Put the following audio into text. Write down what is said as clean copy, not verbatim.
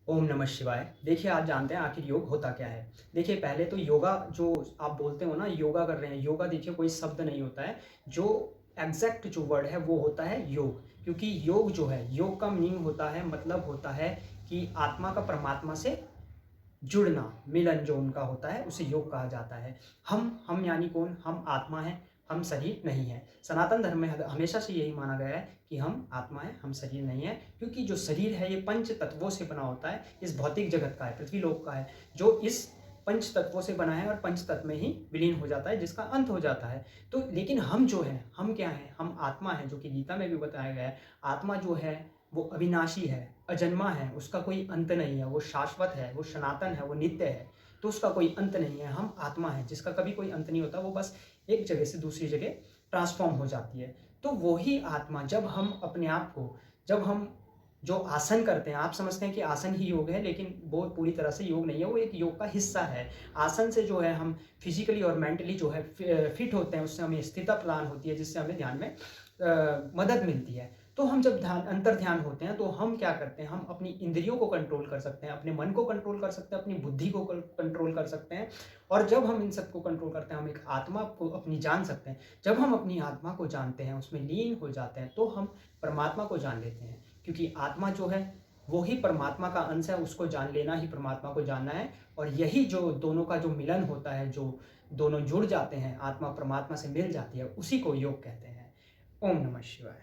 ओम नमः शिवाय। देखिए, आज जानते हैं आखिर योग होता क्या है। देखिए, पहले तो योगा जो आप बोलते हो ना, योगा कर रहे हैं, योगा देखिए कोई शब्द नहीं होता है। जो एग्ज़ैक्ट जो वर्ड है वो होता है योग। क्योंकि योग जो है, योग का मीनिंग होता है, मतलब होता है कि आत्मा का परमात्मा से जुड़ना, मिलन जो उनका होता है उसे योग कहा जाता है। हम यानी कौन? हम आत्मा हैं, हम शरीर नहीं हैं। सनातन धर्म में हमेशा से यही माना गया है कि हम आत्मा हैं, हम शरीर नहीं हैं। क्योंकि जो शरीर है ये पंच तत्वों से बना होता है, इस भौतिक जगत का है, पृथ्वीलोक का है, जो इस पंच तत्वों से बना है और पंच तत्व में ही विलीन हो जाता है, जिसका अंत हो जाता है। तो लेकिन हम जो हैं, हम क्या हैं? हम आत्मा हैं, जो कि गीता में भी बताया गया है। आत्मा जो है वो अविनाशी है, अजन्मा है, उसका कोई अंत नहीं है, वो शाश्वत है, वो सनातन है, वो नित्य है, तो उसका कोई अंत नहीं है। हम आत्मा हैं जिसका कभी कोई अंत नहीं होता, वो बस एक जगह से दूसरी जगह ट्रांसफॉर्म हो जाती है। तो वही आत्मा जब हम अपने आप को, जब हम जो आसन करते हैं, आप समझते हैं कि आसन ही योग है, लेकिन वो पूरी तरह से योग नहीं है, वो एक योग का हिस्सा है। आसन से जो है हम फिजिकली और मेंटली जो है फिट होते हैं, उससे हमें स्थिरता प्रदान होती है, जिससे हमें ध्यान में मदद मिलती है। तो हम जब ध्यान अंतर ध्यान होते हैं तो हम क्या करते हैं? हम अपनी इंद्रियों को कंट्रोल कर सकते हैं, अपने मन को कंट्रोल कर सकते हैं, अपनी बुद्धि को कंट्रोल कर सकते हैं। और जब हम इन सबको कंट्रोल करते हैं, हम एक आत्मा को अपनी जान सकते हैं। जब हम अपनी आत्मा को जानते हैं, उसमें लीन हो जाते हैं, तो हम परमात्मा को जान लेते हैं। क्योंकि आत्मा जो है वो ही परमात्मा का अंश है, उसको जान लेना ही परमात्मा को जानना है। और यही जो दोनों का जो मिलन होता है, जो दोनों जुड़ जाते हैं, आत्मा परमात्मा से मिल जाती है, उसी को योग कहते हैं। ओम नमः शिवाय।